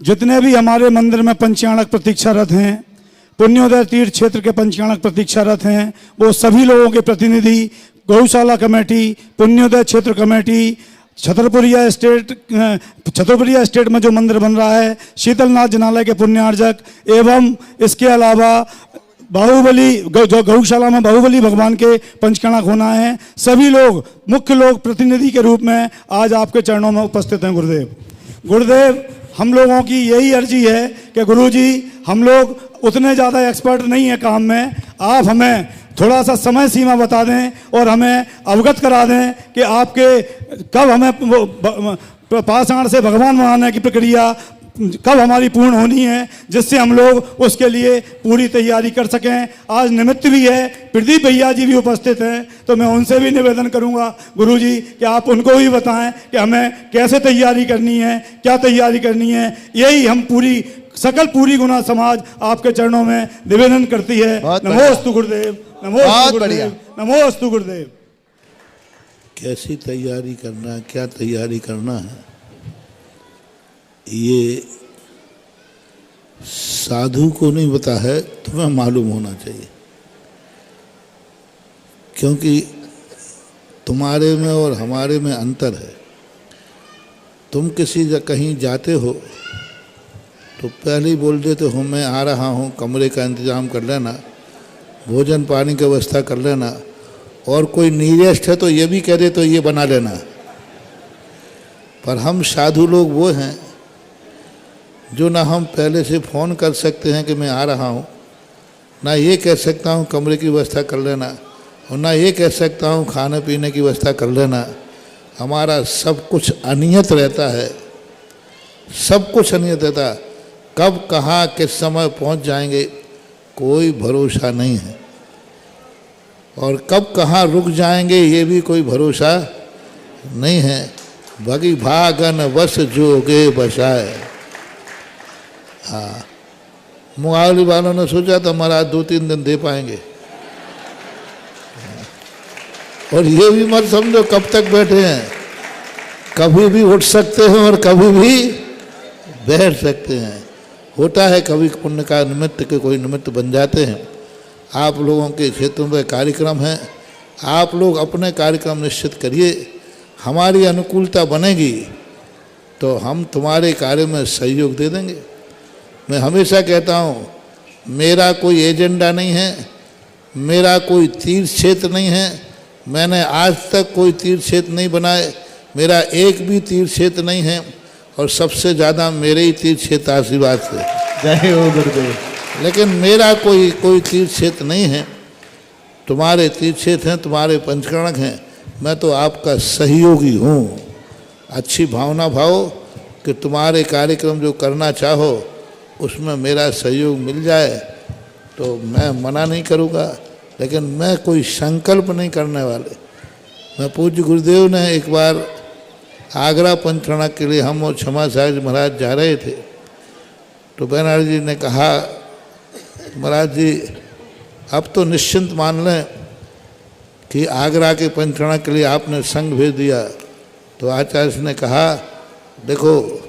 जितने भी हमारे मंदिर में पंचाणक प्रतीक्षारत हैं, पुण्योदय तीर्थ क्षेत्र के पंचाणक प्रतीक्षारत हैं, वो सभी लोगों के प्रतिनिधि, गौशाला कमेटी, पुण्योदय क्षेत्र कमेटी, छतरपुरिया एस्टेट में जो मंदिर बन रहा है, शीतलनाथ जनालय के पुण्यार्जक, एवं इसके अलावा बाहुबली जो गौशाला में बाहुबली भगवान के पंचकणक होना है, सभी लोग मुख्य लोग प्रतिनिधि के रूप में आज आपके चरणों में उपस्थित हैं। गुरुदेव, हम लोगों की यही अर्जी है कि गुरुजी, हम लोग उतने ज़्यादा एक्सपर्ट नहीं है काम में, आप हमें थोड़ा सा समय सीमा बता दें और हमें अवगत करा दें कि आपके कब हमें पाषाण से भगवान बनाने की प्रक्रिया कब हमारी पूर्ण होनी है, जिससे हम लोग उसके लिए पूरी तैयारी कर सकें। आज निमित्त भी है, प्रदीप भैया जी भी उपस्थित हैं, तो मैं उनसे भी निवेदन करूंगा गुरुजी कि आप उनको भी बताएं कि हमें कैसे तैयारी करनी है, क्या तैयारी करनी है। यही हम पूरी गुना समाज आपके चरणों में निवेदन करती है। नमोस्तु गुरुदेव, नमोस्तु गुरुदेव, नमोस्तु गुरुदेव। कैसी तैयारी करना है, क्या तैयारी करना है, ये साधु को नहीं पता है, तुम्हें मालूम होना चाहिए। क्योंकि तुम्हारे में और हमारे में अंतर है। तुम किसी कहीं जाते हो तो पहले ही बोल देते हो मैं आ रहा हूँ, कमरे का इंतज़ाम कर लेना, भोजन पानी की व्यवस्था कर लेना, और कोई नियरेस्ट है तो ये भी कह दे तो ये बना लेना। पर हम साधु लोग वो हैं जो ना हम पहले से फ़ोन कर सकते हैं कि मैं आ रहा हूँ, ना ये कह सकता हूँ कमरे की व्यवस्था कर लेना, और ना ये कह सकता हूँ खाने पीने की व्यवस्था कर लेना। हमारा सब कुछ अनियत रहता है, सब कुछ अनियत रहता। कब कहाँ किस समय पहुँच जाएंगे कोई भरोसा नहीं है, और कब कहाँ रुक जाएंगे ये भी कोई भरोसा नहीं है। भगी भागन वश जोगे बसाए। हाँ, मुआवली वालों ने सोचा तो हमारा 2-3 दिन दे पाएंगे, और ये भी मत समझो कब तक बैठे हैं, कभी भी उठ सकते हैं और कभी भी बैठ सकते हैं। होता है कभी पुण्य का निमित्त के कोई निमित्त बन जाते हैं। आप लोगों के क्षेत्रों में कार्यक्रम हैं, आप लोग अपने कार्यक्रम निश्चित करिए। हमारी अनुकूलता बनेगी तो हम तुम्हारे कार्य में सहयोग दे देंगे। मैं हमेशा कहता हूँ, मेरा कोई एजेंडा नहीं है, मेरा कोई तीर्थ क्षेत्र नहीं है, मैंने आज तक कोई तीर्थ क्षेत्र नहीं बनाए, मेरा एक भी तीर्थ क्षेत्र नहीं है, और सबसे ज़्यादा मेरे ही तीर्थ क्षेत्र आशीर्वाद से। जय हो गुरुदेव। लेकिन मेरा कोई तीर्थ क्षेत्र नहीं है, तुम्हारे तीर्थ क्षेत्र हैं, तुम्हारे पंचकणक हैं। मैं तो आपका सहयोगी हूँ। अच्छी भावना भाव कि तुम्हारे कार्यक्रम जो करना चाहो उसमें मेरा सहयोग मिल जाए तो मैं मना नहीं करूँगा, लेकिन मैं कोई संकल्प नहीं करने वाले। मैं पूज्य गुरुदेव ने एक बार आगरा पंचकणक के लिए हम और क्षमा साहब जी महाराज जा रहे थे, तो बैनर्जी जी ने कहा महाराज जी अब तो निश्चिंत मान लें कि आगरा के पंचकणक के लिए आपने संघ भेज दिया। तो आचार्य ने कहा देखो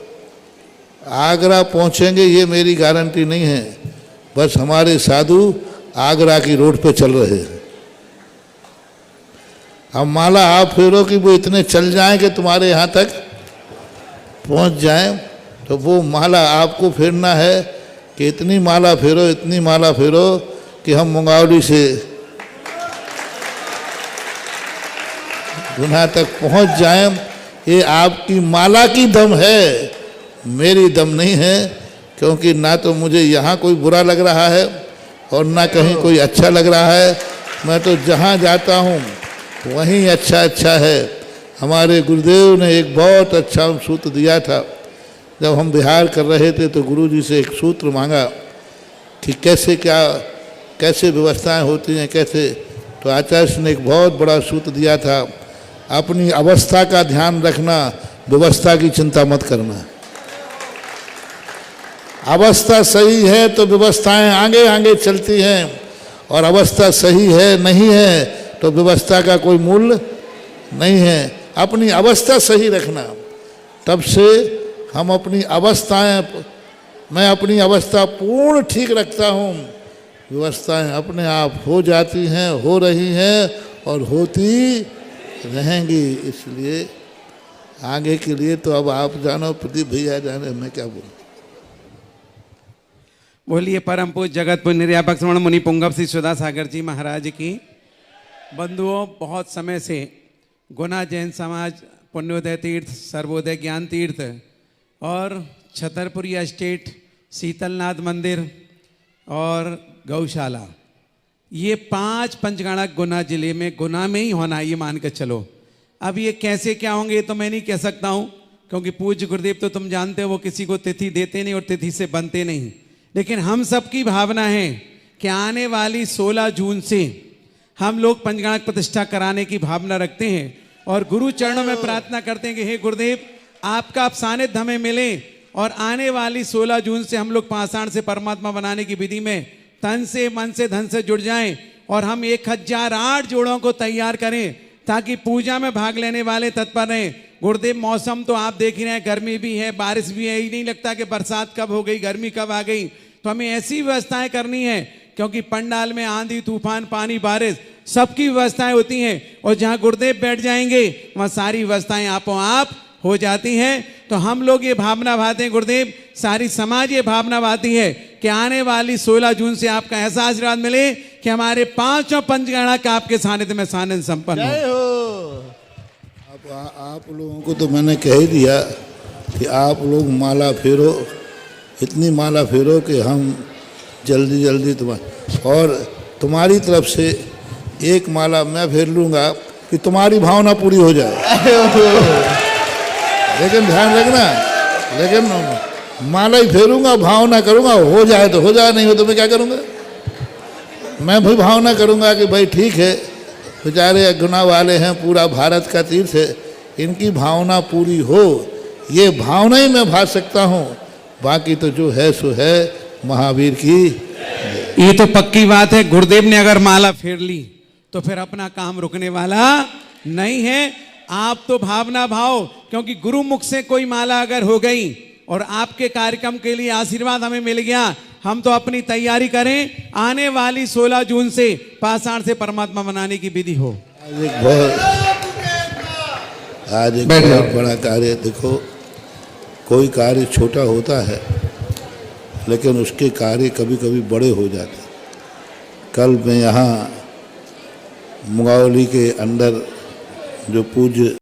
आगरा पहुंचेंगे ये मेरी गारंटी नहीं है, बस हमारे साधु आगरा की रोड पे चल रहे हैं। अब माला आप फेरो कि वो इतने चल जाएं कि तुम्हारे यहाँ तक पहुँच जाएं, तो वो माला आपको फेरना है कि इतनी माला फेरो, इतनी माला फेरो कि हम मुंगावली से गुना तक पहुँच जाएं। ये आपकी माला की दम है, मेरी दम नहीं है। क्योंकि ना तो मुझे यहाँ कोई बुरा लग रहा है और ना कहीं कोई अच्छा लग रहा है। मैं तो जहाँ जाता हूँ वहीं अच्छा अच्छा है। हमारे गुरुदेव ने एक बहुत अच्छा सूत्र दिया था। जब हम बिहार कर रहे थे तो गुरुजी से एक सूत्र मांगा कि कैसे व्यवस्थाएं होती हैं कैसे, तो आचार्य ने एक बहुत बड़ा सूत्र दिया था, अपनी अवस्था का ध्यान रखना, व्यवस्था की चिंता मत करना। अवस्था सही है तो व्यवस्थाएं आगे आगे चलती हैं, और अवस्था सही है नहीं है तो व्यवस्था का कोई मूल्य नहीं है। अपनी अवस्था सही रखना, तब से हम अपनी अवस्थाएं मैं अपनी अवस्था पूर्ण ठीक रखता हूँ, व्यवस्थाएं अपने आप हो जाती हैं, हो रही हैं और होती रहेंगी। इसलिए आगे के लिए तो अब आप जानो, प्रदीप भैया जाने, मैं क्या बोलूं। बोलिए परम पूज्य जगत पुण्य निर्यापक श्रवण मुनि पुंगव श्री सुधा सागर जी महाराज की। बंधुओं, बहुत समय से गुना जैन समाज, पुण्योदय तीर्थ, सर्वोदय ज्ञान तीर्थ और छतरपुरी एस्टेट, शीतलनाथ मंदिर और गौशाला, ये 5 पंचगणक गुना जिले में, गुना में ही होना, ये मान के चलो। अब ये कैसे क्या होंगे ये तो मैं नहीं कह सकता हूँ, क्योंकि पूज्य गुरुदेव तो तुम जानते हो वो किसी को तिथि देते नहीं और तिथि से बनते नहीं। लेकिन हम सबकी भावना है कि आने वाली 16 जून से हम लोग पंचगणक प्रतिष्ठा कराने की भावना रखते हैं और गुरु चरणों में प्रार्थना करते हैं कि हे गुरुदेव, आपका आप सानिध्य हमें मिले और आने वाली 16 जून से हम लोग पाषाण से परमात्मा बनाने की विधि में तन से, मन से, धन से जुड़ जाएं और हम 1008 जोड़ों को तैयार करें ताकि पूजा में भाग लेने वाले तत्पर रहें। गुरुदेव, मौसम तो आप देख ही रहे हैं, गर्मी भी है, बारिश भी है, ही नहीं लगता कि बरसात कब हो गई, गर्मी कब आ गई। तो हमें ऐसी व्यवस्थाएं करनी है, क्योंकि पंडाल में आंधी तूफान, पानी, बारिश, सबकी व्यवस्थाएं होती हैं और जहां गुरुदेव बैठ जाएंगे वहां सारी व्यवस्थाएं आपो आप हो जाती हैं। तो हम लोग ये भावना भाते हैं गुरुदेव, सारी समाज ये भावना भाती है कि आने वाली 16 जून से आपका ऐसा आशीर्वाद मिले कि हमारे 5 पंचगणक आपके सानिध्य में सानिध्य संपन्न हो। आप लोगों को तो मैंने कह ही दिया कि आप लोग माला फेरो, इतनी माला फेरो कि हम जल्दी जल्दी और तुम्हारी तरफ से एक माला मैं फेर लूँगा कि तुम्हारी भावना पूरी हो जाए। लेकिन ध्यान रखना, लेकिन माला ही फेरूंगा, भावना करूंगा, हो जाए तो हो जाए, नहीं हो तो मैं क्या करूंगा। मैं भी भावना करूंगा कि भाई ठीक है, बेचारे गुना वाले हैं, पूरा भारत का तीर्थ है, इनकी भावना पूरी हो, ये भावना ही मैं भाग सकता हूँ। बाकी तो जो है सो है, महावीर की। ये तो पक्की बात है, गुरुदेव ने अगर माला फेर ली तो फिर अपना काम रुकने वाला नहीं है। आप तो भावना भाव, क्योंकि गुरु मुख से कोई माला अगर हो गई और आपके कार्यक्रम के लिए आशीर्वाद हमें मिल गया, हम तो अपनी तैयारी करें, आने वाली 16 जून से पाषाण से परमात्मा बनाने की विधि हो। आज एक बहुत बड़ा कार्य, देखो कोई कार्य छोटा होता है लेकिन उसके कार्य कभी कभी बड़े हो जाते हैं। कल मैं यहाँ मुंगावली के अंदर जो पूज्य